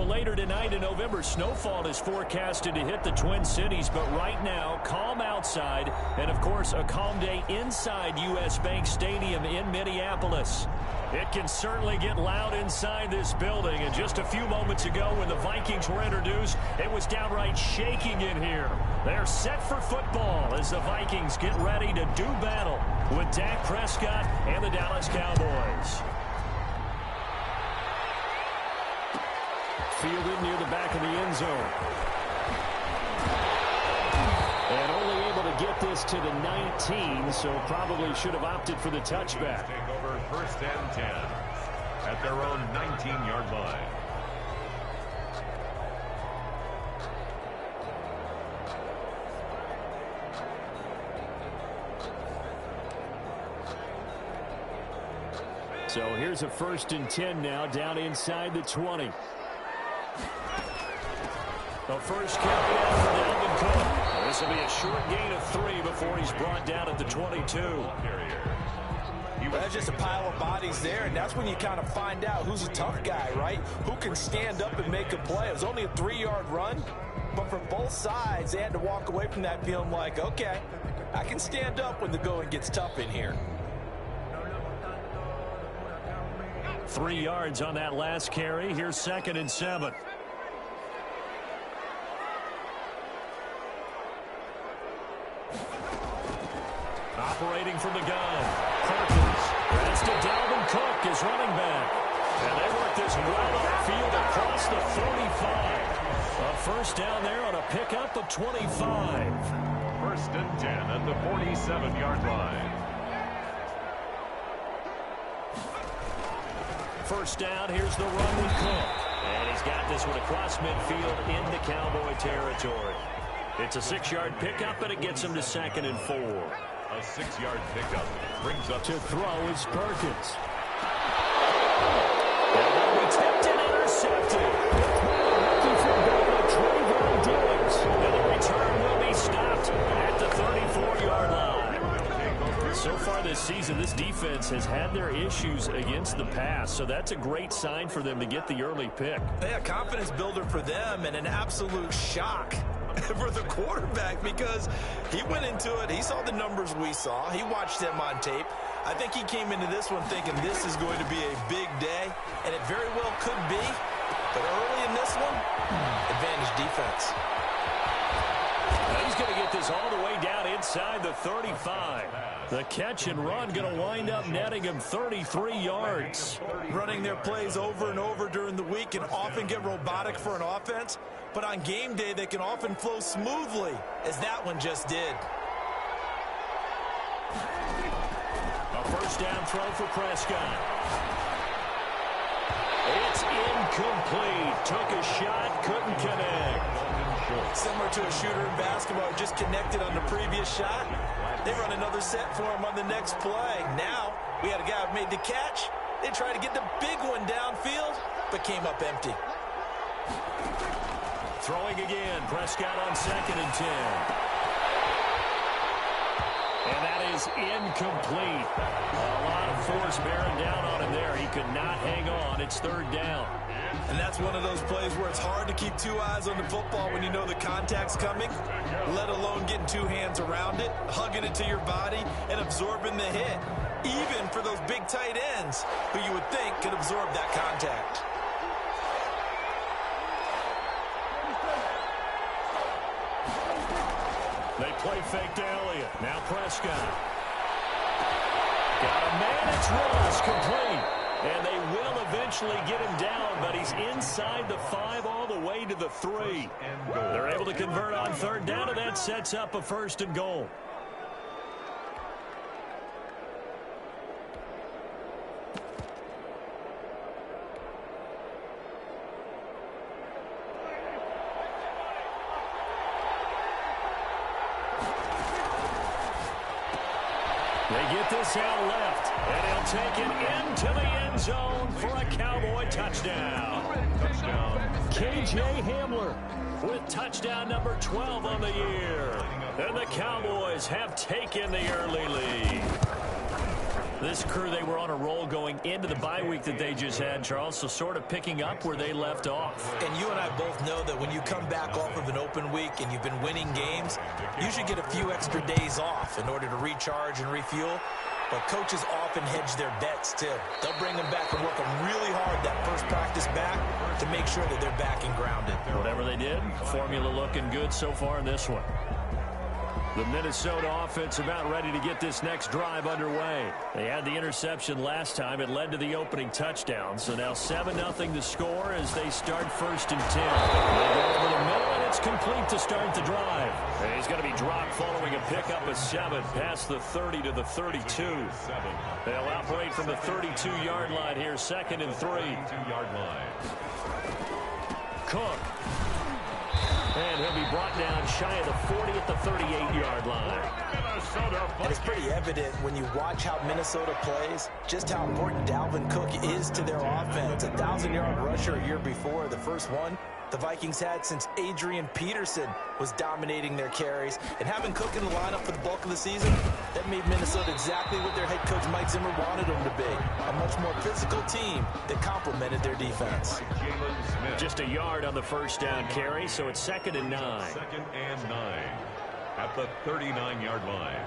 later tonight in November, snowfall is forecasted to hit the Twin Cities, but right now, calm outside, and of course, a calm day inside U.S. Bank Stadium in Minneapolis. It can certainly get loud inside this building, and just a few moments ago when the Vikings were introduced, it was downright shaking in here. They're set for football as the Vikings get ready to do battle with Dak Prescott and the Dallas Cowboys. Fielded near the back of the end zone. And only able to get this to the 19, so probably should have opted for the touchback. Take over 1st and 10 at their own 19-yard line. So here's a 1st and 10 now, down inside the 20. The first carry out for Dalvin Cook. This will be a short gain of 3 before he's brought down at the 22. That's just a pile of bodies there, and that's when you kind of find out who's a tough guy, right? Who can stand up and make a play. It was only a 3-yard run, but for both sides, they had to walk away from that feeling like, okay, I can stand up when the going gets tough in here. 3 yards on that last carry. Here's 2nd and 7. Operating from the gun. Perkins. That's to Dalvin Cook, his running back. And they work this well upfield across the 45. A first down there on a pickup of 25. 1st and 10 at the 47-yard line. First down, here's the run with Cook. And he's got this one across midfield into Cowboy territory. It's a 6-yard pickup, and it gets him to 2nd and 4. A 6-yard pickup brings up to throw is Perkins. And will be tipped and intercepted. And the return will be stopped at the 34-yard line. So far this season, this defense has had their issues against the pass, so that's a great sign for them to get the early pick. Yeah, confidence builder for them and an absolute shock for the quarterback because he went into it. He saw the numbers we saw. He watched them on tape. I think he came into this one thinking this is going to be a big day, and it very well could be. But early in this one, advantage defense. Now he's going to get this all the way down inside the 35. The catch and run going to wind up netting him 33 yards. Running their plays over and over during the week can often get robotic for an offense, but on game day they can often flow smoothly, as that one just did. A first down throw for Prescott. It's incomplete. Took a shot, couldn't connect. Similar to a shooter in basketball, just connected on the previous shot. They run another set for him on the next play. Now, we had a guy who made the catch. They tried to get the big one downfield, but came up empty. Throwing again, Prescott on 2nd and 10. And that is incomplete. A lot of force bearing down on him there. He could not hang on. It's 3rd down. And that's one of those plays where it's hard to keep 2 eyes on the football when you know the contact's coming, let alone getting 2 hands around it, hugging it to your body, and absorbing the hit, even for those big tight ends who you would think could absorb that contact. They play fake to Elliott. Now Prescott. Got a man. It's Willis, complete. And they will eventually get him down, but he's inside the 5 all the way to the 3. They're able to convert on 3rd down, and that sets up a 1st and goal. They get this out left, and he'll take it into the end zone for a Cowboy touchdown. KJ Hamler with touchdown number 12 on the year. And the Cowboys have taken the early lead. This crew, they were on a roll going into the bye week that they just had, Charles, so sort of picking up where they left off. And you and I both know that when you come back off of an open week and you've been winning games, you should get a few extra days off in order to recharge and refuel. But coaches often hedge their bets, too. They'll bring them back and work them really hard that first practice back to make sure that they're back and grounded. Whatever they did, formula looking good so far in this one. The Minnesota offense about ready to get this next drive underway. They had the interception last time. It led to the opening touchdown. So now 7-0 to score as they start 1st and 10. They go over the middle, and it's complete to start the drive. And he's going to be dropped following a pickup of 7 past the 30 to the 32. They'll operate from the 32-yard line here, 2nd and 3. 32-yard line. Cook. And he'll be brought down shy of the 40 at the 38-yard line. And it's pretty evident when you watch how Minnesota plays, just how important Dalvin Cook is to their offense. A 1,000-yard rusher a year before, the first one the Vikings had since Adrian Peterson was dominating their carries. And having Cook in the lineup for the bulk of the season, that made Minnesota exactly what their head coach Mike Zimmer wanted them to be. A much more physical team that complemented their defense. Just a yard on the first down carry, so it's 2nd and 9. 2nd and 9 at the 39-yard line.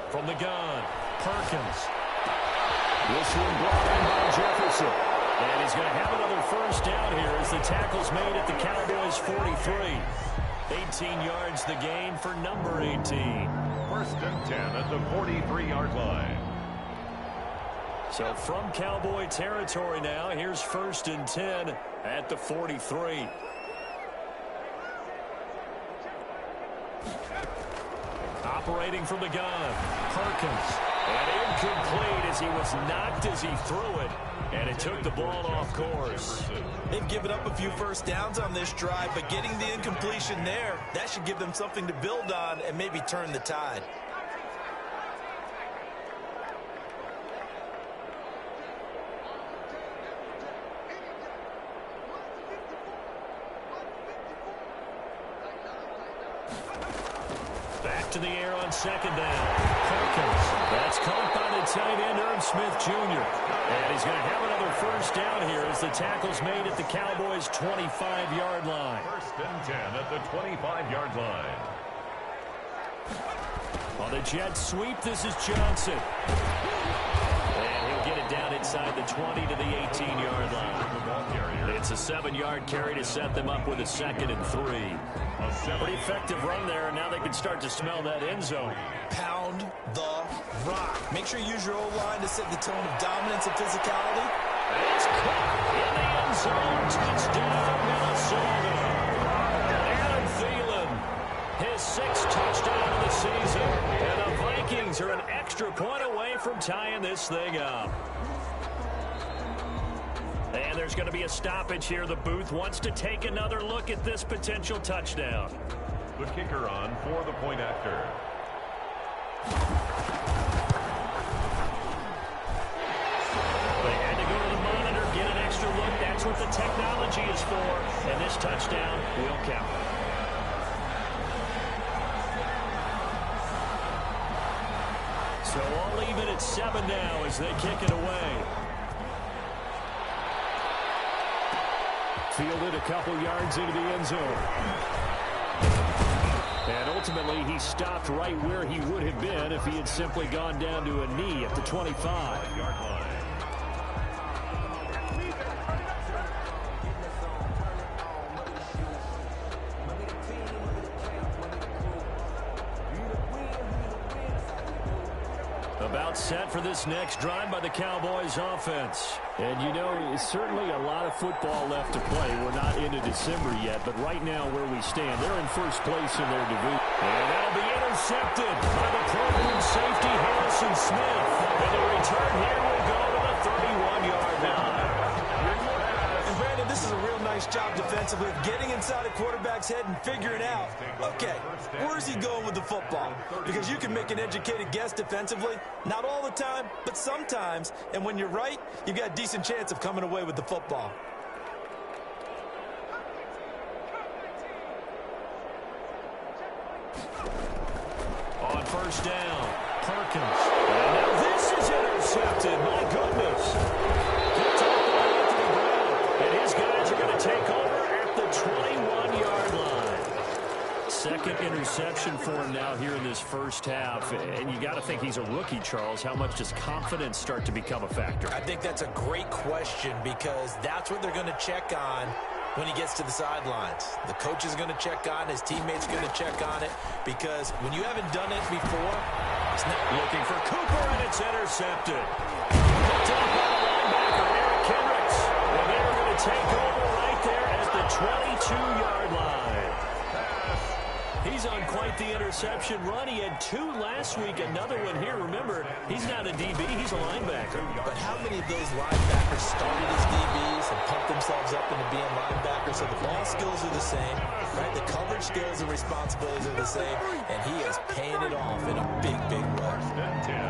From the gun, Perkins. This one brought in by Jefferson. And he's going to have another first down here as the tackle's made at the Cowboys' 43. 18 yards the gain for number 18. 1st and 10 at the 43-yard line. So from Cowboy territory now, here's 1st and 10 at the 43. Operating from the gun, Perkins. And incomplete as he was knocked as he threw it. And it took the ball off course. They've given up a few first downs on this drive, but getting the incompletion there, that should give them something to build on and maybe turn the tide. Back to the air on 2nd down. Perkins. That's caught by the tight end, Irv Smith Jr. And he's going to have another first down here as the tackle's made at the Cowboys' 25-yard line. 1st and 10 at the 25-yard line. On the jet sweep, this is Johnson. And he'll get it down inside the 20 to the 18-yard line. It's a 7-yard carry to set them up with a 2nd and 3. Pretty effective run there, and now they can start to smell that end zone. Pound the rock. Make sure you use your O-line to set the tone of dominance and physicality. It's caught in the end zone. Touchdown, Minnesota. Adam Thielen, his 6th touchdown of the season. And the Vikings are an extra point away from tying this thing up. And there's going to be a stoppage here. The booth wants to take another look at this potential touchdown. The kicker on for the point after. They had to go to the monitor, get an extra look. That's what the technology is for. And this touchdown will count. So all even at 7 now as they kick it away. Fielded a couple yards into the end zone. And ultimately, he stopped right where he would have been if he had simply gone down to a knee at the 25-yard line. About set for this next drive by the Cowboys offense. And you know, certainly a lot of football left to play. We're not into December yet, but right now where we stand, they're in first place in their division. And that'll be intercepted by the program safety Harrison Smith. And the return here will go to the 31-yard line. And Brandon, this is a real nice job defensively of getting inside a quarterback's head and figuring out, okay, where's he going with the football, because you can make an educated guess defensively. Not all the time, but sometimes. And when you're right, you've got a decent chance of coming away with the football. On first down, Perkins. And now this is intercepted. My goodness. Gets all the way to the ground. And his guys are going to take over at the 21-yard line. Second interception for him now here in this first half. And you got to think he's a rookie, Charles. How much does confidence start to become a factor? I think that's a great question, because that's what they're going to check on when he gets to the sidelines. The coach is going to check on, his teammates are going to check on it, because when you haven't done it before, it's not looking for Cooper, and it's intercepted. Picked up by the linebacker, Eric Kendricks. And they're going to take over right there at the 22-yard line. He's on quite the interception run. He had 2 last week, another one here. Remember, he's not a DB, he's a linebacker. But how many of those linebackers started as DBs and pumped themselves up into being linebackers? So the ball skills are the same, right? The coverage skills and responsibilities are the same, and he is paying it off in a big, big way.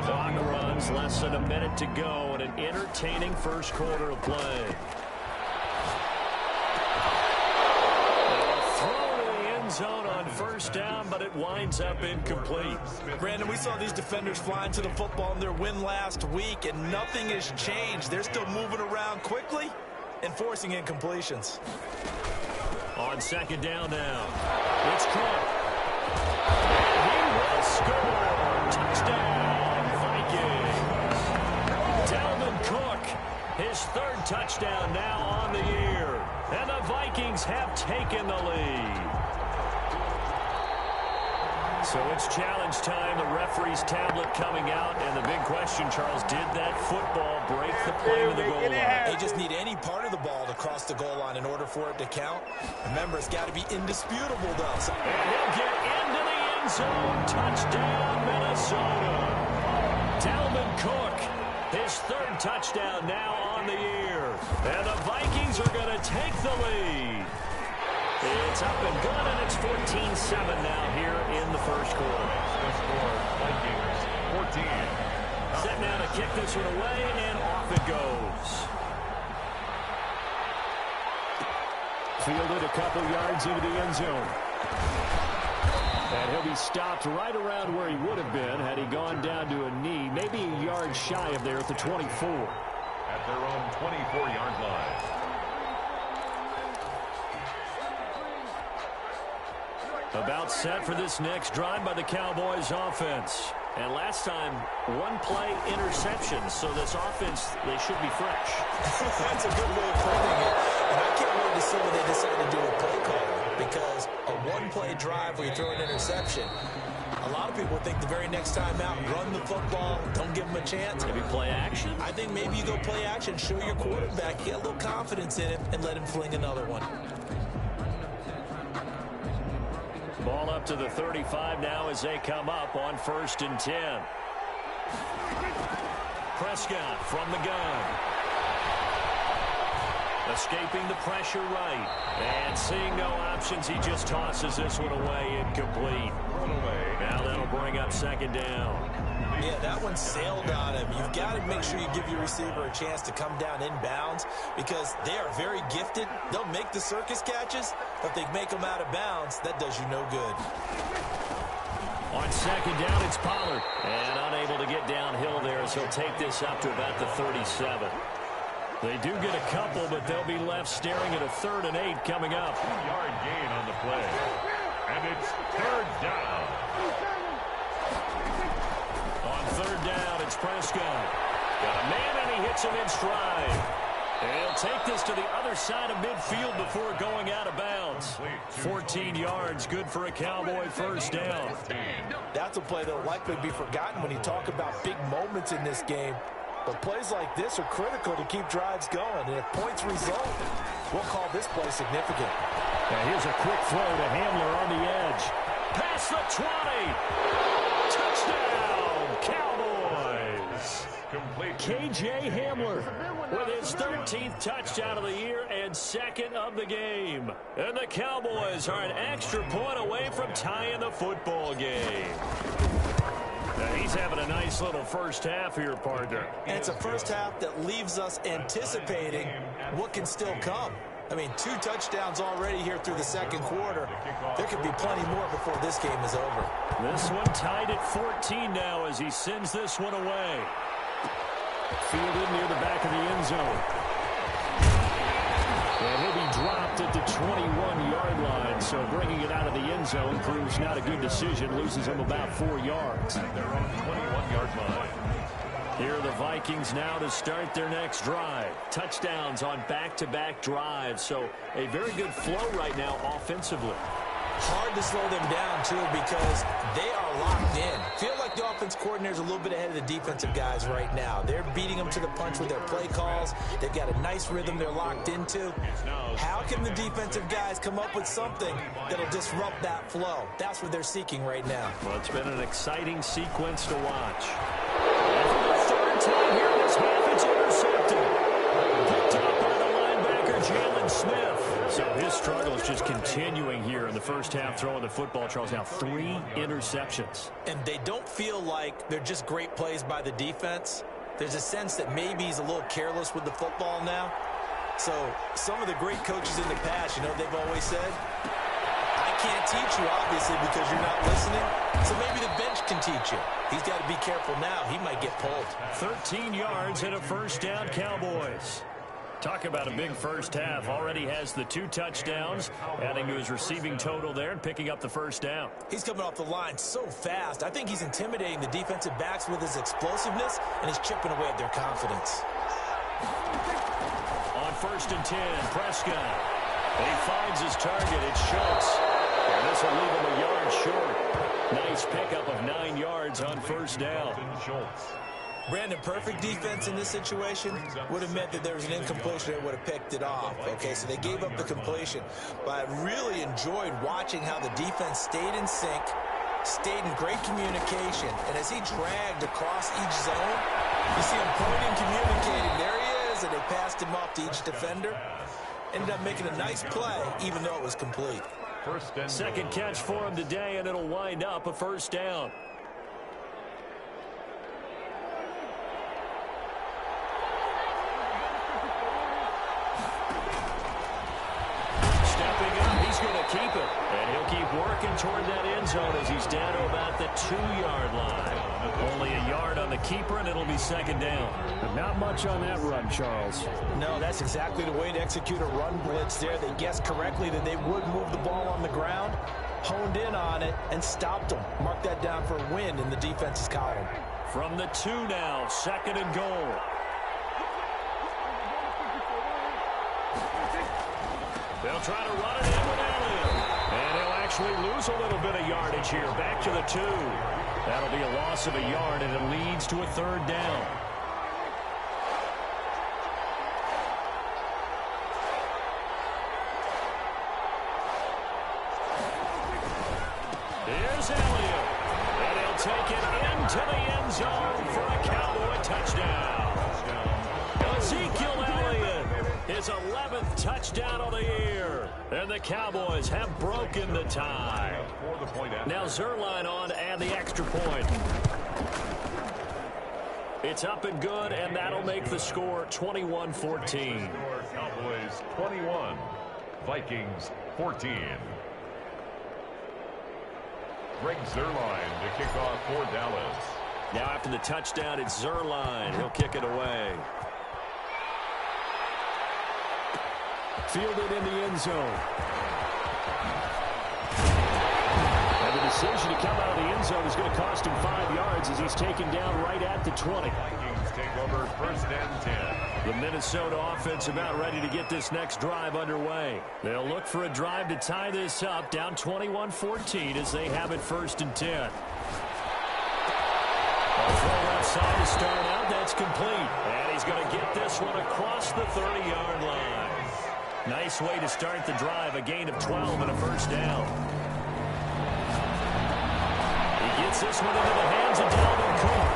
Clock runs, less than a minute to go, and an entertaining first quarter of play. Zone on first down, but it winds up incomplete. Brandon, we saw these defenders flying to the football in their win last week, and nothing has changed. They're still moving around quickly and forcing incompletions. On second down now, it's Cook. And he will score. Touchdown, Vikings. Dalvin Cook, his 3rd touchdown now on the year. And the Vikings have taken the lead. So it's challenge time. The referee's tablet coming out. And the big question, Charles, did that football break the play to the goal line? They just need any part of the ball to cross the goal line in order for it to count. Remember, it's got to be indisputable, though. And he'll get into the end zone. Touchdown, Minnesota. Dalvin Cook, his 3rd touchdown now on the year. And the Vikings are going to take the lead. It's up and good, and it's 14-7 now here in the first quarter. The score, Vikings 14. Set now to kick this one away, and off it goes. Fielded a couple yards into the end zone. And he'll be stopped right around where he would have been had he gone down to a knee, maybe a yard shy of there at the 24. At their own 24-yard line. About set for this next drive by the Cowboys offense. And last time, 1-play interception. So this offense, they should be fresh. That's a good way of putting it. And I can't wait to see what they decide to do with play calling, because a 1-play drive where you throw an interception, a lot of people think the very next time out, run the football, don't give them a chance. Maybe play action? I think maybe you go play action, show your quarterback, get a little confidence in him, and let him fling another one. Ball up to the 35 now as they come up on 1st and 10. Prescott from the gun. Escaping the pressure right. And seeing no options, he just tosses this one away, incomplete. Now that'll bring up 2nd down. Yeah, that one sailed on him. You've got to make sure you give your receiver a chance to come down inbounds, because they are very gifted. They'll make the circus catches, but if they make them out of bounds, that does you no good. On 2nd down, it's Pollard. And unable to get downhill there as he'll take this up to about the 37. They do get a couple, but they'll be left staring at a 3rd and 8 coming up. 2-yard gain on the play. And it's 3rd down. On 3rd down, it's Prescott. Got a man, and he hits him in stride. And he'll take this to the other side of midfield before going out of bounds. 14 yards, good for a Cowboy 1st down. That's a play that will likely be forgotten when you talk about big moments in this game. But plays like this are critical to keep drives going. And if points result, we'll call this play significant. Now here's a quick throw to Hamler on the edge. Past the 20. Touchdown, Cowboys. Complete. KJ Hamler. with his 13th touchdown of the year and second of the game. And the Cowboys are an extra point away from tying the football game. Now he's having a nice little first half here, partner. And it's a first half that leaves us anticipating what can still come. I mean, 2 touchdowns already here through the second quarter. There could be plenty more before this game is over. This one tied at 14 now as he sends this one away. Fielded near the back of the end zone. And he'll be dropped at the 21-yard line, so bringing it out of the end zone proves not a good decision. Loses him about 4 yards. At their own 21-yard line. Here are the Vikings now to start their next drive. Touchdowns on back-to-back drives, so a very good flow right now offensively. Hard to slow them down, too, because they are locked in. Feel like the offense coordinator's a little bit ahead of the defensive guys right now. They're beating them to the punch with their play calls. They've got a nice rhythm they're locked into. How can the defensive guys come up with something that'll disrupt that flow? That's what they're seeking right now. Well, it's been an exciting sequence to watch. And for the third time here in this half, it's intercepted. Picked up by the linebacker, Jalen Smith. So his struggle is just continuing here in the first half, throwing the football. Charles, now 3 interceptions. And they don't feel like they're just great plays by the defense. There's a sense that maybe he's a little careless with the football now. So some of the great coaches in the past, you know, they've always said, I can't teach you, obviously, because you're not listening. So maybe the bench can teach you. He's got to be careful now. He might get pulled. 13 yards and a first down, Cowboys. Talk about a big first half. Already has the 2 touchdowns, adding to his receiving total there and picking up the first down. He's coming off the line so fast. I think he's intimidating the defensive backs with his explosiveness, and he's chipping away at their confidence. On 1st and 10, Prescott. He finds his target. It's Schultz. And this will leave him a yard short. Nice pickup of 9 yards on first down. Brandon, perfect defense in this situation would have meant that there was an incompletion that would have picked it off. Okay, so they gave up the completion. But I really enjoyed watching how the defense stayed in sync, stayed in great communication. And as he dragged across each zone, you see him pointing, communicating. There he is, and they passed him off to each defender. Ended up making a nice play, even though it was complete. Second catch for him today, and it'll wind up a first down. Keep it, and he'll keep working toward that end zone as he's down to about the 2-yard line. Only a yard on the keeper, and it'll be second down. But not much on that run, Charles. No, that's exactly the way to execute a run blitz there. They guessed correctly that they would move the ball on the ground, honed in on it, and stopped them. Mark that down for a win in the defense's column. From the 2 now, 2nd and goal. They'll try to run it in with Elliott. And he'll actually lose a little bit of yardage here. Back to the 2. That'll be a loss of a yard, and it leads to a 3rd down. Here's Elliott. And he'll take it into the end zone for a Cowboy touchdown. Ezekiel Elliott, his 11th touchdown of the year. And the Cowboys have broken the tie. Now Zerline on to add the extra point. It's up and good, and that'll make the score 21-14. Cowboys 21, Vikings 14. Greg Zerline to kick off for Dallas. Now after the touchdown, it's Zerline. He'll kick it away. Fielded in the end zone. And the decision to come out of the end zone is going to cost him 5 yards as he's taken down right at the 20. Vikings take over 1st and 10. The Minnesota offense about ready to get this next drive underway. They'll look for a drive to tie this up, down 21-14 as they have it 1st and 10. A throw left side to start out. That's complete. And he's going to get this one across the 30-yard line. Nice way to start the drive, a gain of 12 and a first down. He gets this one into the hands of Dalvin Cook.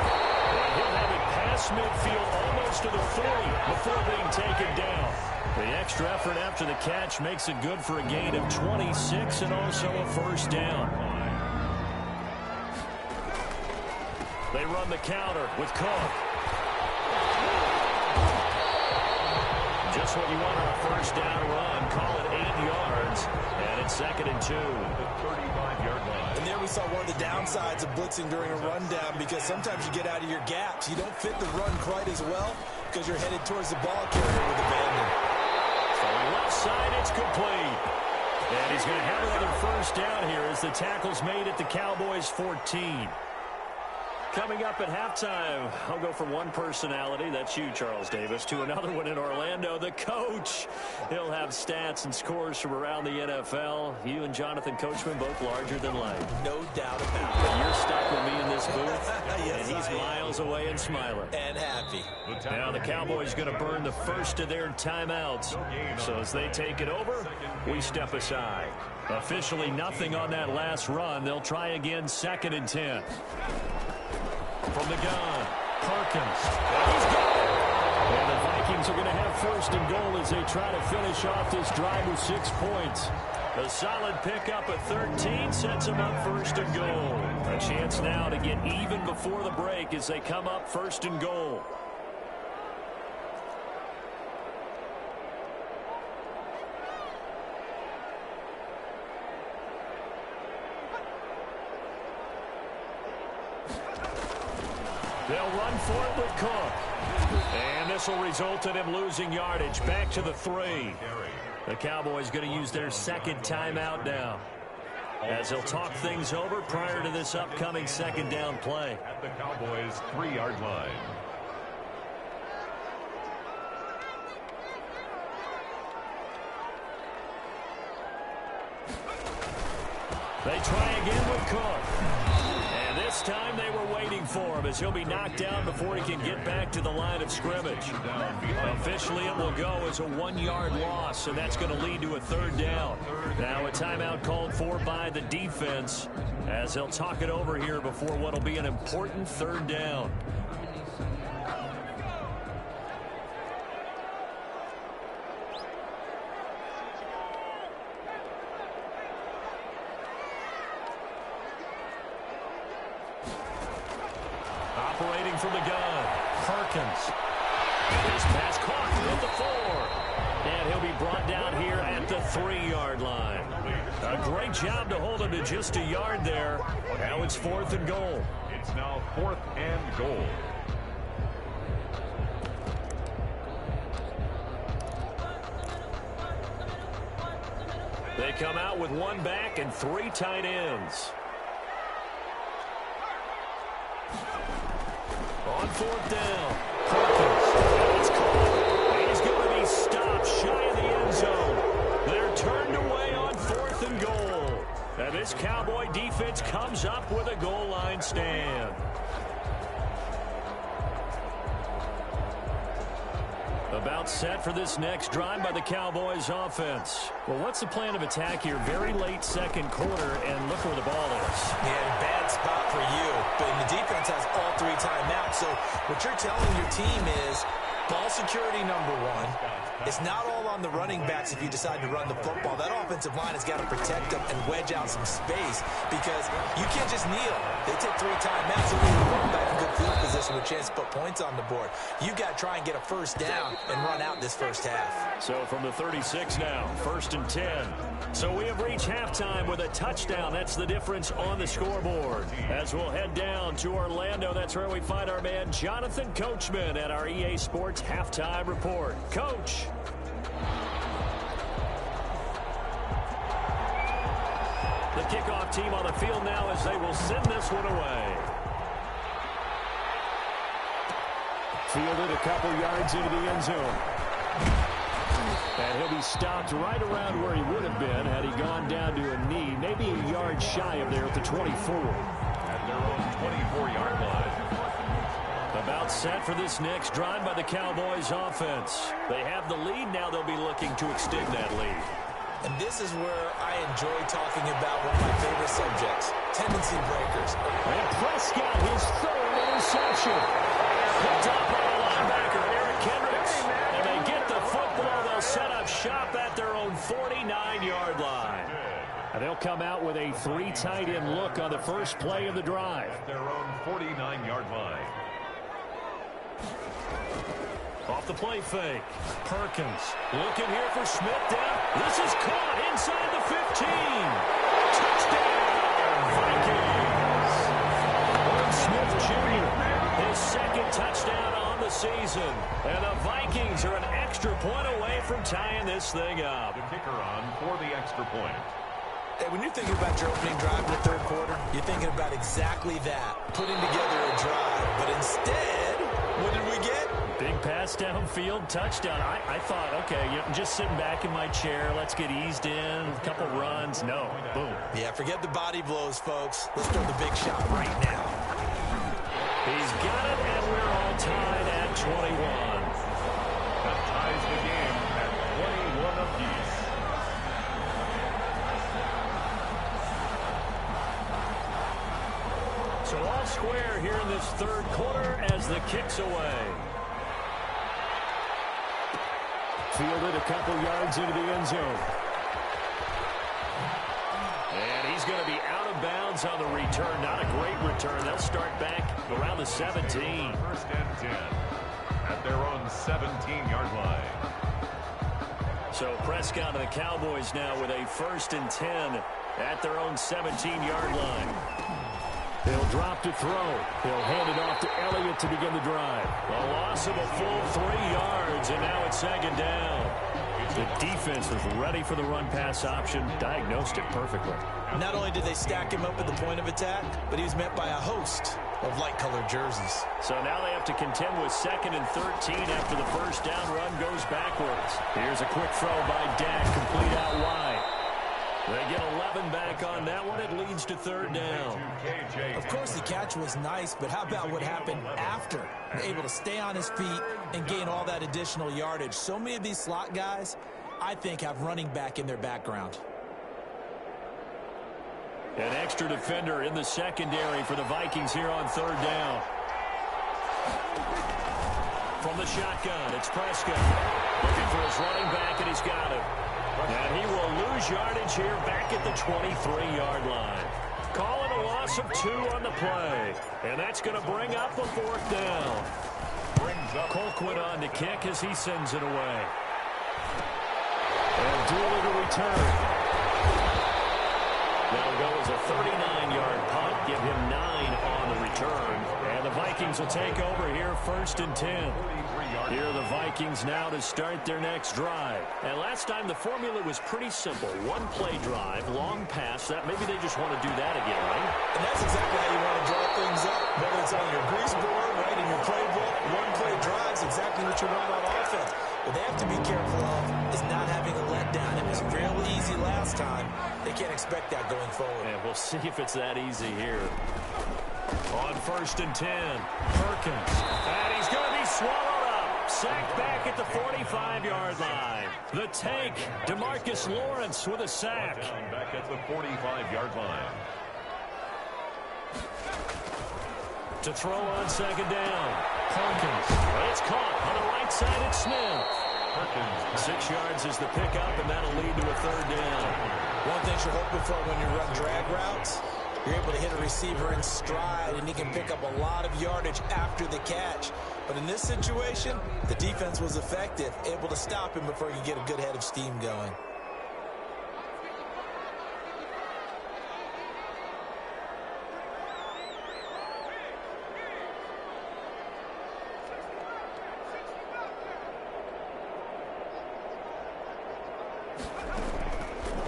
And he'll have it past midfield, almost gets to the 40 before being taken down. The extra effort after the catch makes it good for a gain of 26 and also a first down. They run the counter with Cook. Just what you want on a first down run. Call it 8 yards. And it's 2nd and 2. The 35-yard line. And there we saw one of the downsides of blitzing during a rundown, because sometimes you get out of your gaps. You don't fit the run quite as well because you're headed towards the ball carrier with abandon. Left side, it's complete. And he's going to have another first down here as the tackle's made at the Cowboys' 14. Coming up at halftime, I'll go from one personality, that's you, Charles Davis, to another one in Orlando, the coach. He'll have stats and scores from around the NFL. You and Jonathan Coachman both larger than life. No doubt about it. And you're stuck with me in this booth, Yes, and he's miles away and smiling. And happy. Now the Cowboys going to burn the first of their timeouts. So as they take it over, we step aside. Officially nothing on that last run. They'll try again, 2nd and 10. From the gun, Perkins. And the Vikings are going to have 1st and goal as they try to finish off this drive with 6 points. A solid pickup at 13 sets them up 1st and goal. A chance now to get even before the break as they come up 1st and goal. They'll run for it with Cook. And this will result in him losing yardage. Back to the 3. The Cowboys going to use their 2nd timeout now, as they'll talk things over prior to this upcoming 2nd down play. At the Cowboys' 3-yard line. They try again with Cook. And this time they were waiting for him, as he'll be knocked down before he can get back to the line of scrimmage. Officially it will go as a 1-yard loss, and that's going to lead to a 3rd down. Now a timeout called for by the defense, as they'll talk it over here before what will be an important 3rd down. Operating from the gun, Perkins. This pass caught at the 4. And he'll be brought down here at the 3-yard line. A great job to hold him to just a yard there. Now it's 4th and goal. It's now 4th and goal. They come out with 1 back and 3 tight ends. On 4th down, Perkins. It's caught. He's going to be stopped shy of the end zone. They're turned away on 4th and goal. And this Cowboy defense comes up with a goal line stand. About set for this next drive by the Cowboys offense. Well, what's the plan of attack here? Very late 2nd quarter, and look where the ball is. Yeah, bad spot for you. But the defense has all 3 timeouts. So what you're telling your team is ball security number 1. It's not all on the running backs if you decide to run the football. That offensive line has got to protect them and wedge out some space, because you can't just kneel. They take 3 timeouts and leave the ball back in good field position with a chance to put points on the board. You got to try and get a 1st down and run out this first half. So from the 36 now, 1st and 10. So we have reached halftime with a touchdown. That's the difference on the scoreboard. As we'll head down to Orlando, that's where we find our man Jonathan Coachman at our EA Sports Halftime Report. Coach. The kickoff team on the field now as they will send this one away. Fielded a couple yards into the end zone. And he'll be stopped right around where he would have been had he gone down to a knee, maybe a yard shy of there at the 24. At their own 24-yard line. About set for this next drive by the Cowboys offense. They have the lead. Now they'll be looking to extend that lead. And this is where I enjoy talking about one of my favorite subjects, tendency breakers. And Prescott, his 3rd interception. Picked up by the linebacker, Aaron shop at their own 49-yard line. And they'll come out with a 3 tight end look on the first play of the drive. At their own 49-yard line. Off the play fake. Perkins looking here for Smith down. This is caught inside the 15. Touchdown, Vikings. Lord Smith Jr., his second touchdown on the season. And the Vikings are an extra point away from tying this thing up. The kicker on for the extra point. Hey, when you're thinking about your opening drive in the third quarter, you're thinking about exactly that, putting together a drive. But instead, what did we get? Big pass downfield, touchdown. I thought, okay, I'm just sitting back in my chair. Let's get eased in, a couple runs. No, boom. Yeah, forget the body blows, folks. Let's throw the big shot right now. He's got it, and we're all tied at 21. That ties the game at 21 apiece. So all square here in this third quarter as the kick's away. Fielded a couple yards into the end zone. And he's going to be out of bounds on the return. Not a great return. They'll start back around the 17. First and 10 at their own 17-yard line. So Prescott and the Cowboys now with a 1st and 10 at their own 17-yard line. He'll drop to throw. He'll hand it off to Elliott to begin the drive. A loss of a full 3 yards, and now it's second down. The defense was ready for the run-pass option, diagnosed it perfectly. Not only did they stack him up at the point of attack, but he was met by a host of light-colored jerseys. So now they have to contend with 2nd and 13 after the first down run goes backwards. Here's a quick throw by Dak, complete out wide. They get 11 back on that one. It leads to 3rd down. Of course, the catch was nice, but how about what happened after? Able to stay on his feet and gain all that additional yardage. So many of these slot guys, I think, have running back in their background. An extra defender in the secondary for the Vikings here on 3rd down. From the shotgun, it's Prescott. Looking for his running back, and he's got him. And he will lose yardage here back at the 23-yard line. Calling a loss of 2 on the play. And that's going to bring up a 4th down. Colquitt on to kick as he sends it away. And Dooley to return. That'll go as a 39-yard punt. Give him 9 on the return. And the Vikings will take over here 1st and 10. Here are the Vikings now to start their next drive. And last time the formula was pretty simple. 1-play drive, long pass. That maybe they just want to do that again, right? And that's exactly how you want to draw things up. Whether it's on your grease board, right, in your playbook, 1-play drives, exactly what you want on offense. What they have to be careful of is not having a letdown. It was real easy last time. They can't expect that going forward. And we'll see if it's that easy here. On 1st and 10, Perkins. And he's going to be swallowed up. Sacked back at the 45-yard line. The take, DeMarcus Lawrence with a sack. Down back at the 45-yard line. To throw on 2nd down. Perkins. It's caught on the right side. It's Smith. Perkins. 6 yards is the pickup, and that'll lead to a 3rd down. One thing you're hoping for when you run drag routes, you're able to hit a receiver in stride, and he can pick up a lot of yardage after the catch. But in this situation, the defense was effective, able to stop him before he could get a good head of steam going.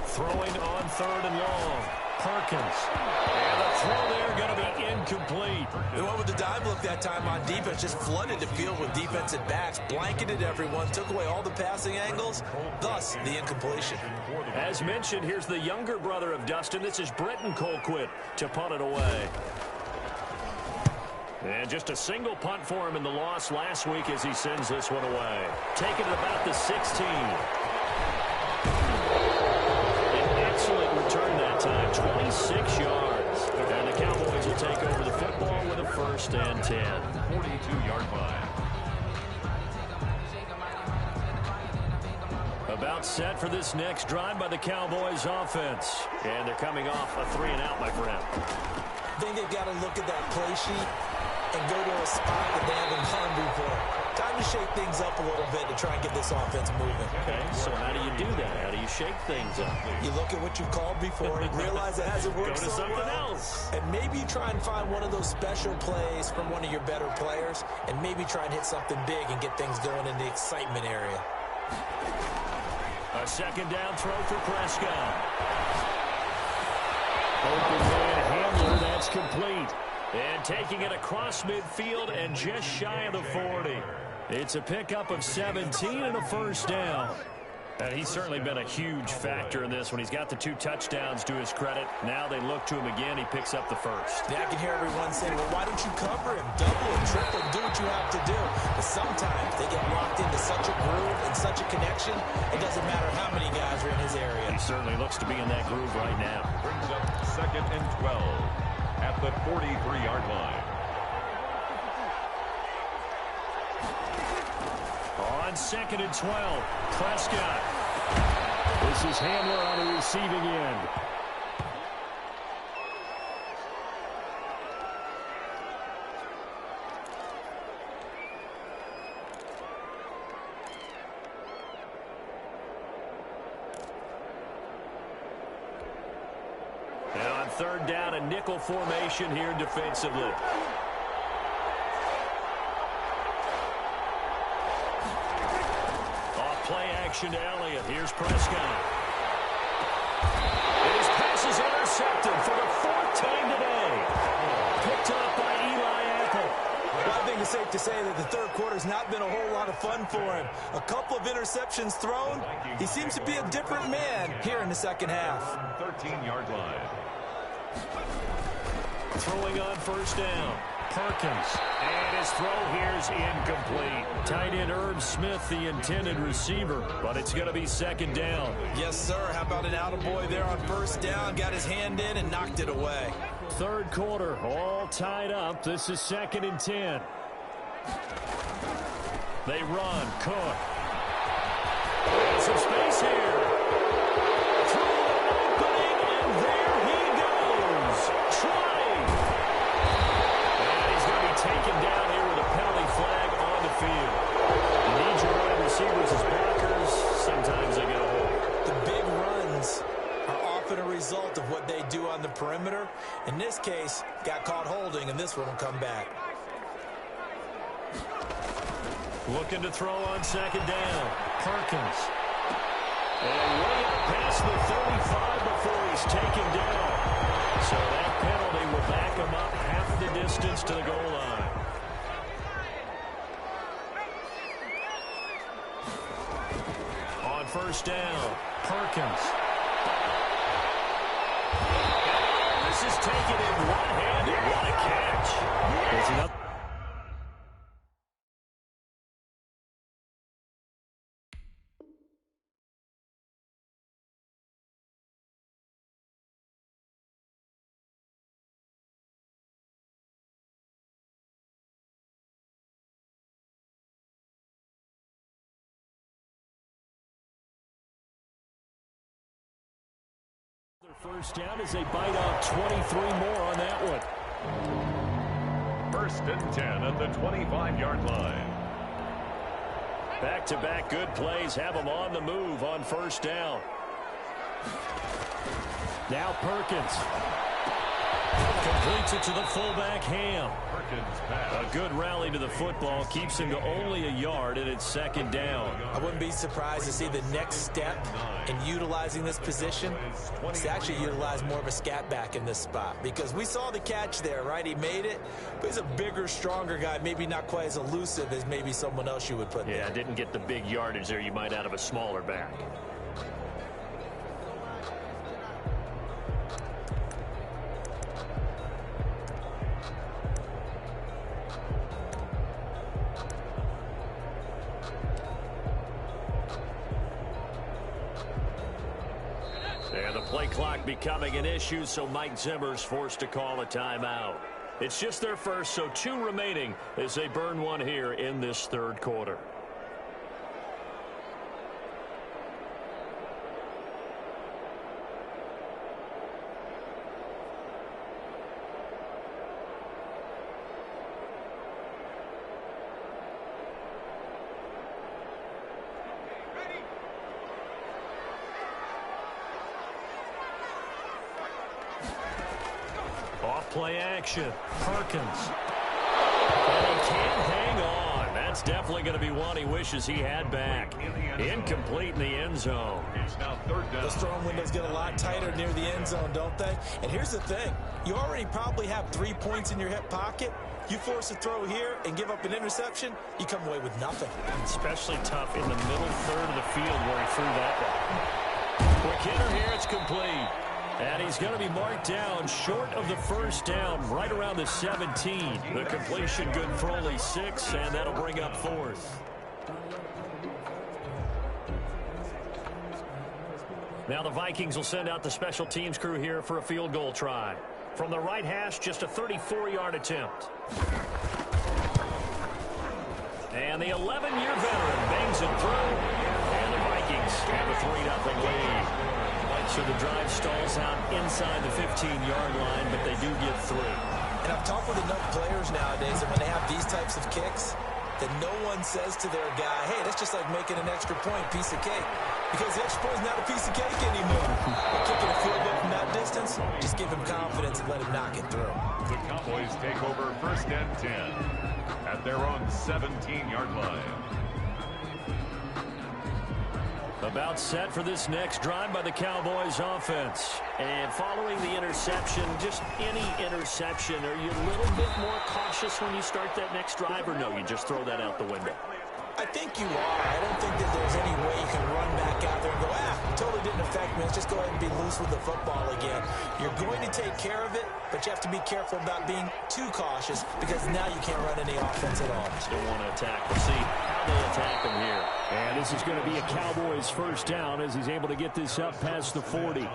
Throwing on 3rd and long. Perkins. And the throw there going to be incomplete. They went with the dive look that time on defense, just flooded the field with defensive backs, blanketed everyone, took away all the passing angles, thus the incompletion. As mentioned, here's the younger brother of Dustin. This is Britton Colquitt to punt it away. And just a single punt for him in the loss last week as he sends this one away. Taking it about the 16. Excellent return that time, 26 yards. And the Cowboys will take over the football with a 1st and 10. 42-yard line. About set for this next drive by the Cowboys offense. And they're coming off a 3-and-out, my friend. I think they've got to look at that play sheet and go to a spot that they haven't gone before. Time to shake things up a little bit to try and get this offense moving. Okay, so how do you do that? How do you shake things up? You look at what you've called before and realize it hasn't worked Go to so something well. else. And maybe you try and find one of those special plays from one of your better players and maybe try and hit something big and get things going in the excitement area. A second down throw for Prescott. Open man Hamler, that's complete. And taking it across midfield and just shy of the 40. It's a pickup of 17 and a first down. And he's certainly been a huge factor in this one. He's got the 2 touchdowns to his credit. Now they look to him again. He picks up the first. Yeah, I can hear everyone saying, well, why don't you cover him? Double him, triple him, do what you have to do. But sometimes they get locked into such a groove and such a connection, it doesn't matter how many guys are in his area. He certainly looks to be in that groove right now. Brings up 2nd and 12 at the 43-yard line. On 2nd and 12, Prescott. This is Hamler on the receiving end. And on 3rd down, a nickel formation here defensively. Play action to Elliott. Here's Prescott. And his pass is intercepted for the 4th time today. Picked up by Eli Apple. Well, I think it's safe to say that the 3rd quarter's not been a whole lot of fun for him. A couple of interceptions thrown. He seems to be a different man here in the 2nd half. 13-yard line. Throwing on 1st down. Perkins. And his throw here's incomplete. Tight end Herb Smith, the intended receiver, but it's going to be 2nd down. Yes, sir. How about an attaboy there on 1st down? Got his hand in and knocked it away. 3rd quarter, all tied up. This is 2nd and 10. They run. Cook. And some space here. Through an opening, and there he goes. Trying. And he's going to be taken down here with a penalty flag on the field. You need your wide receivers as blockers. Sometimes they get a hold. The big runs are often a result of what they do on the perimeter. In this case, got caught holding, and this one will come back. Looking to throw on 2nd down. Perkins. And way up past the 35 before he's taken down. So that penalty will back him up half the distance to the goal line. On 1st down, Perkins. This is taken in one-handed. What a catch. Is it up? First down as they bite off 23 more on that one. 1st and 10 at the 25-yard line. Back-to-back good plays have them on the move on 1st down. Now Perkins. Completes it to the fullback, Ham. A good rally to the football keeps him to only a yard, and it's 2nd down. I wouldn't be surprised to see the next step in utilizing this position is to actually utilize more of a scat back in this spot, because we saw the catch there, right? He made it, but he's a bigger, stronger guy, maybe not quite as elusive as maybe someone else you would put there. Yeah, didn't get the big yardage there you might out of a smaller back. And the play clock becoming an issue, so Mike Zimmer's forced to call a timeout. It's just their first, so 2 remaining as they burn one here in this 3rd quarter. Off play action. Perkins. And he can't hang on. That's definitely going to be one he wishes he had back. Incomplete in the end zone. It's now third down. Those throwing windows get a lot tighter near the end zone, don't they? And here's the thing. You already probably have 3 points in your hip pocket. You force a throw here and give up an interception, you come away with nothing. Especially tough in the middle third of the field where he threw that one. Quick hitter here, it's complete. And he's going to be marked down short of the first down, right around the 17. The completion good for only 6, and that'll bring up 4th. Now the Vikings will send out the special teams crew here for a field goal try. From the right hash, just a 34-yard attempt. And the 11-year veteran bangs it through. And the Vikings have a 3-0 lead. So the drive stalls out inside the 15-yard line, but they do get 3. And I've talked with enough players nowadays that when they have these types of kicks, that no one says to their guy, hey, that's just like making an extra point, piece of cake. Because the extra point is not a piece of cake anymore. But kicking a field goal from that distance, just give him confidence and let him knock it through. The Cowboys take over 1st and 10 at their own 17-yard line. About set for this next drive by the Cowboys offense. And following the interception, just any interception, are you a little bit more cautious when you start that next drive, or no, you just throw that out the window? I think you are. I don't think that there's any way you can run back out there and go, totally didn't affect me. Let's just go ahead and be loose with the football again. You're going to take care of it, but you have to be careful about being too cautious because now you can't run any offense at all. Still want to attack. We'll see how they attack him here. And this is going to be a Cowboys first down as he's able to get this up past the 40.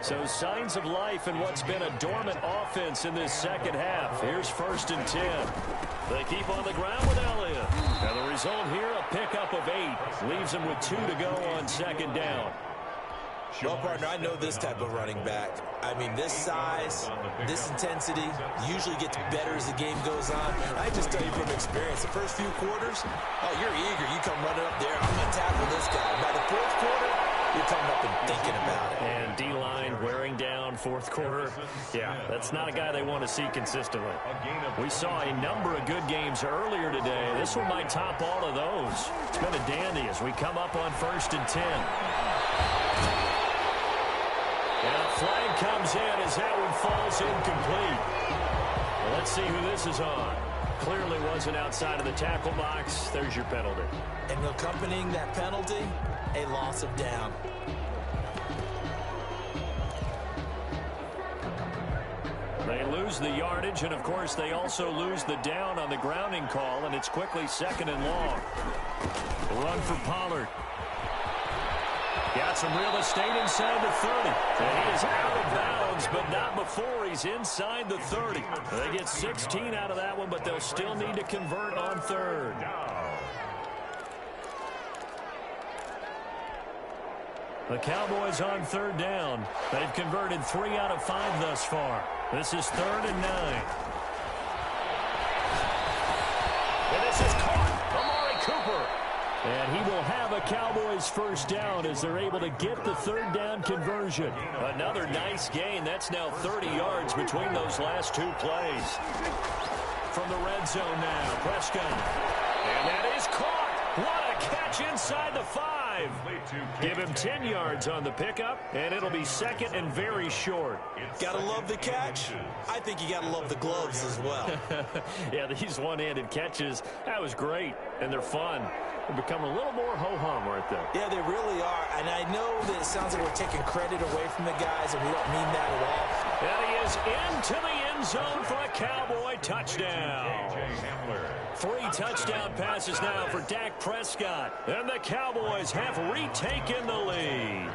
So signs of life in what's been a dormant offense in this second half. Here's 1st and 10. They keep on the ground with Elliott. And the result here, a pickup of 8. Leaves him with 2 to go on 2nd down. Well, partner, I know this type of running back. I mean, this size, this intensity usually gets better as the game goes on. I just tell you from experience, the first few quarters, you're eager. You come running up there, I'm going to tackle this guy. By the 4th quarter, you're coming up and thinking about it. And D-line wearing down 4th quarter. Yeah, that's not a guy they want to see consistently. We saw a number of good games earlier today. This one might top all of those. It's been a dandy as we come up on 1st and 10. And a flag comes in as that one falls incomplete. Well, let's see who this is on. Clearly wasn't outside of the tackle box. There's your penalty. And accompanying that penalty, a loss of down. They lose the yardage, and, of course, they also lose the down on the grounding call, and it's quickly 2nd and long. Run for Pollard. Got some real estate inside the 30. And he is out of bounds, but not before he's inside the 30. They get 16 out of that one, but they'll still need to convert on 3rd. The Cowboys on 3rd down. They've converted 3 out of 5 thus far. This is 3rd and 9. And this is caught. Amari Cooper. And he will have a Cowboys first down as they're able to get the 3rd down conversion. Another nice gain. That's now 30 yards between those last 2 plays. From the red zone now, Prescott. And that is caught. What a catch inside the 5. Give him 10 yards on the pickup, and it'll be 2nd and very short. Gotta love the catch. I think you gotta love the gloves as well. Yeah, these one-handed catches, that was great, and they're fun. They become a little more ho-hum, aren't they? Yeah, they really are. And I know that it sounds like we're taking credit away from the guys, and we don't mean that at all. And he is into the end zone for a Cowboy touchdown. 3 touchdown passes now for Dak Prescott. And the Cowboys have retaken the lead.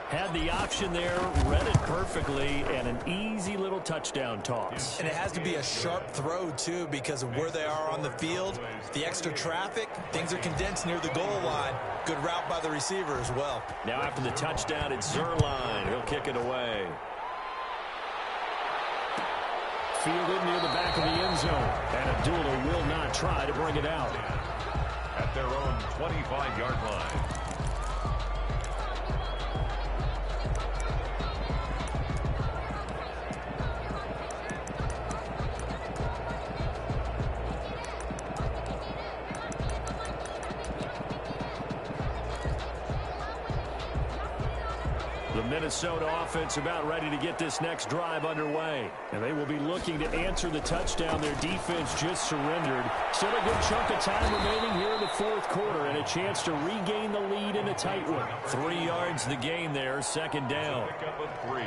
Had the option there, read it perfectly, and an easy little touchdown toss. And it has to be a sharp throw, too, because of where they are on the field. The extra traffic, things are condensed near the goal line. Good route by the receiver as well. Now after the touchdown, it's Zerline. He'll kick it away. Fielded near the back of the end zone. And Abdullah will not try to bring it out. At their own 25-yard line. The Minnesota offense about ready to get this next drive underway. And they will be looking to answer the touchdown their defense just surrendered. Still a good chunk of time remaining here in the fourth quarter and a chance to regain the lead in a tight one. 3 yards the gain there, second down. Pick up a 3.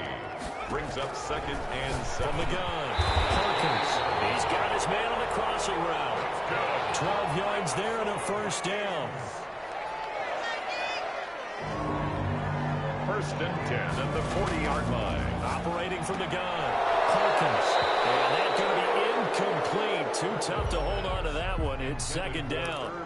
Brings up 2nd and 7. From the gun, Perkins. He's got his man on the crossing route. 12 yards there and a first down. 1st and 10 at the 40-yard line. Operating from the gun, Perkins. And that's going to be incomplete. Too tough to hold on to that one. It's second down.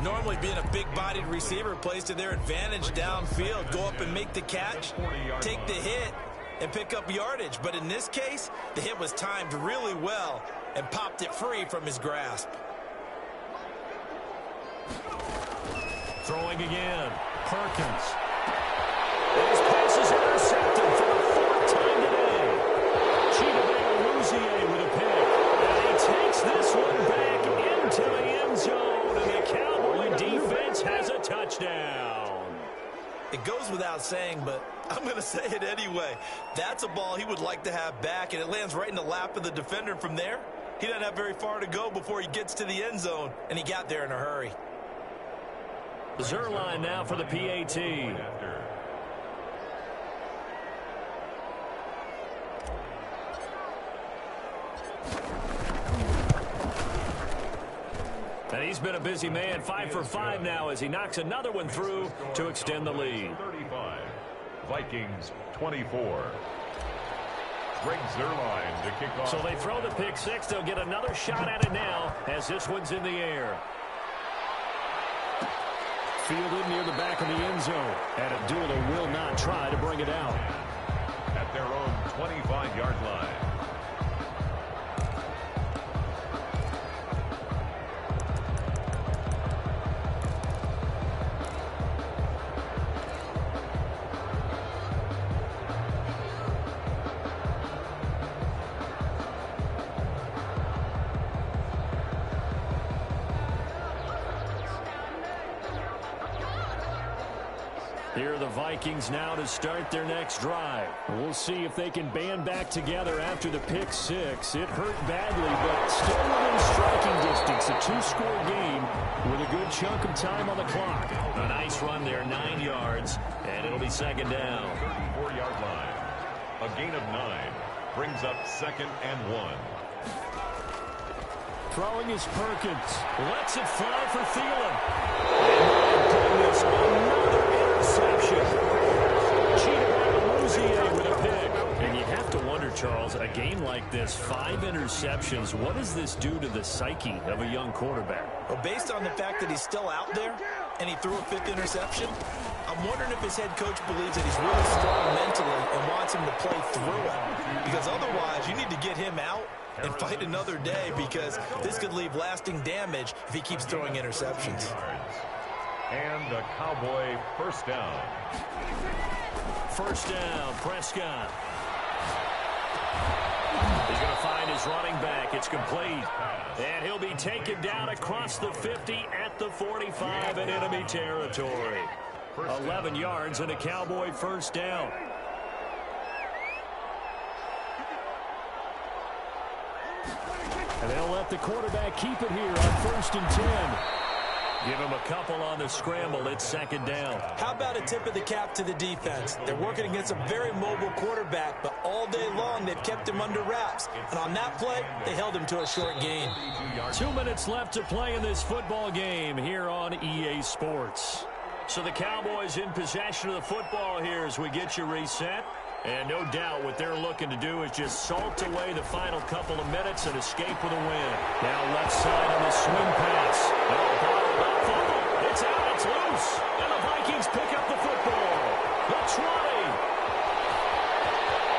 Normally being a big-bodied receiver plays to their advantage downfield. Go up and make the catch, take the hit, and pick up yardage. But in this case, the hit was timed really well and popped it free from his grasp. Throwing again, Perkins. His pass is intercepted for the 4th time today. Chidobe with a pick. And he takes this one back into the end zone. And the Cowboy defense has a touchdown. It goes without saying, but I'm going to say it anyway. That's a ball he would like to have back, and it lands right in the lap of the defender from there. He doesn't have very far to go before he gets to the end zone, and he got there in a hurry. Zerline now for the PAT. And he's been a busy man, 5 for 5 now as he knocks another one through to extend the lead. 35. Vikings 24. Greg Zerline to kick off. So they throw the pick 6. They'll get another shot at it now as this one's in the air. Fielded near the back of the end zone. And Abdullah will not try to bring it out. At their own 25-yard line. Here are the Vikings now to start their next drive. We'll see if they can band back together after the pick 6. It hurt badly, but still within striking distance. A 2-score game with a good chunk of time on the clock. A nice run there, 9 yards, and it'll be second down. 34-yard line. A gain of 9 brings up 2nd and 1. Throwing is Perkins. Lets it fly for Thielen. And my goodness, another interception. Chidobe with a pick. And you have to wonder, Charles, a game like this, 5 interceptions, what does this do to the psyche of a young quarterback? Well, based on the fact that he's still out there and he threw a 5th interception, I'm wondering if his head coach believes that he's really strong mentally and wants him to play through it. Because otherwise, you need to get him out and fight another day, because this could leave lasting damage if he keeps throwing interceptions. And a Cowboy first down. First down, Prescott. He's going to find his running back. It's complete. And he'll be taken down across the 50 at the 45 in enemy territory. 11 yards and a Cowboy first down. And they'll let the quarterback keep it here on 1st and 10. Give him a couple on the scramble. It's second down. How about a tip of the cap to the defense? They're working against a very mobile quarterback, but all day long they've kept him under wraps. And on that play, they held him to a short gain. 2 minutes left to play in this football game here on EA Sports. So the Cowboys in possession of the football here as we get you reset. And no doubt what they're looking to do is just salt away the final couple of minutes and escape with a win. Now left side on the swing pass. It's out, it's loose. And the Vikings pick up the football. The 20.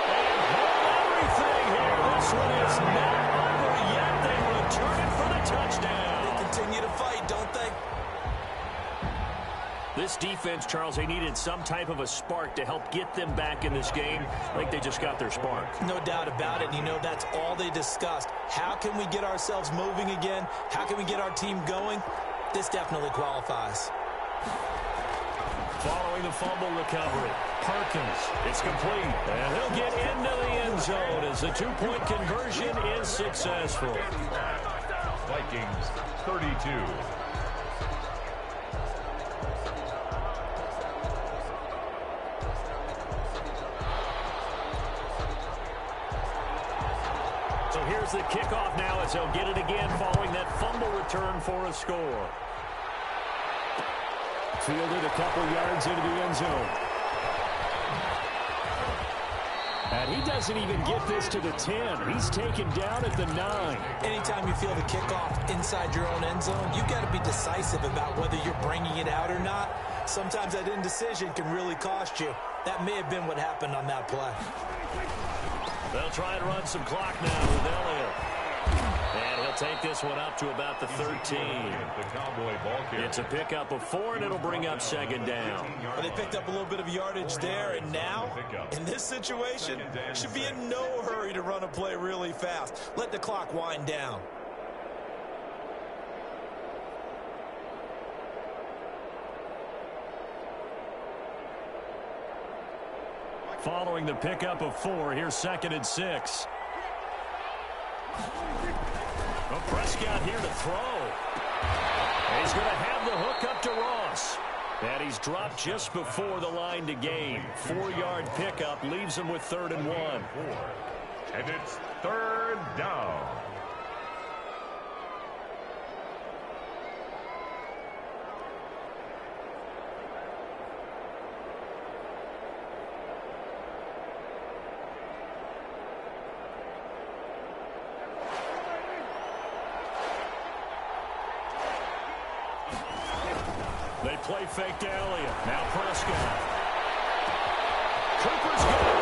And hold everything here. This one is not over yet. They return it for the touchdown. They continue to fight, don't they? This defense, Charles, they needed some type of a spark to help get them back in this game. I think they just got their spark. No doubt about it. And, you know, that's all they discussed. How can we get ourselves moving again? How can we get our team going? This definitely qualifies. Following the fumble recovery, Perkins. It's complete. And he'll get into the end zone as the two-point conversion is successful. Vikings 32. So here's the kickoff now as he'll get it again following that fumble return for a score. Fielded a couple yards into the end zone. And he doesn't even get this to the 10. He's taken down at the 9. Anytime you feel the kickoff inside your own end zone, you've got to be decisive about whether you're bringing it out or not. Sometimes that indecision can really cost you. That may have been what happened on that play. They'll try and run some clock now with Elliott. And he'll take this one up to about the 13. It's a pickup of 4, and it'll bring up second down. Well, they picked up a little bit of yardage there, and now, in this situation, should be in no hurry to run a play really fast. Let the clock wind down. Following the pickup of 4, here's 2nd and 6. Well, Prescott here to throw. He's going to have the hook up to Ross. And he's dropped just before the line to gain. 4-yard pickup leaves him with 3rd and 1. And it's 3rd down. They play fake to Elliott. Now Prescott. Cooper's got it.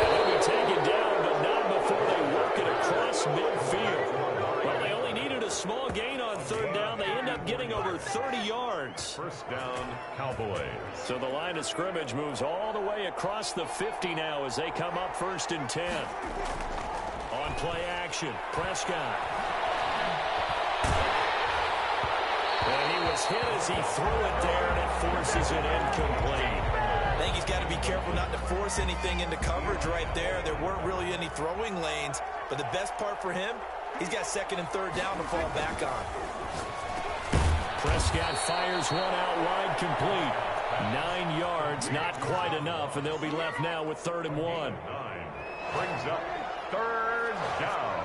And he'll be taken down, but not before they work it across midfield. Well, they only needed a small gain on 3rd down. They end up getting over 30 yards. 1st down, Cowboys. So the line of scrimmage moves all the way across the 50 now as they come up 1st and 10. On play action, Prescott. And he was hit as he threw it there, and it forces it incomplete. I think he's got to be careful not to force anything into coverage right there. There weren't really any throwing lanes, but the best part for him, he's got 2nd and 3rd down to fall back on. Prescott fires one out wide, complete. 9 yards, not quite enough, and they'll be left now with 3rd and 1. 9 brings up 3rd down.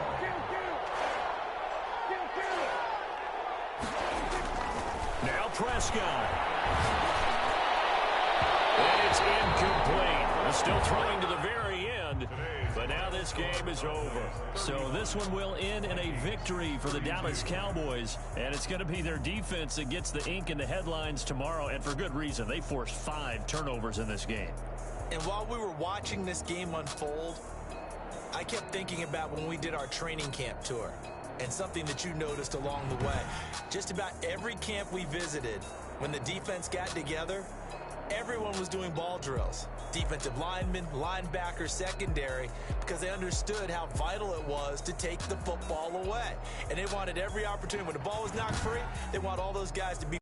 Now Prescott. And it's incomplete. They're still throwing to the very end, but now this game is over. So this one will end in a victory for the Dallas Cowboys, and it's going to be their defense that gets the ink in the headlines tomorrow, and for good reason. They forced 5 turnovers in this game. And while we were watching this game unfold, I kept thinking about when we did our training camp tour. And something that you noticed along the way. Just about every camp we visited, when the defense got together, everyone was doing ball drills. Defensive linemen, linebackers, secondary, because they understood how vital it was to take the football away. And they wanted every opportunity. When the ball was knocked free, they want all those guys to be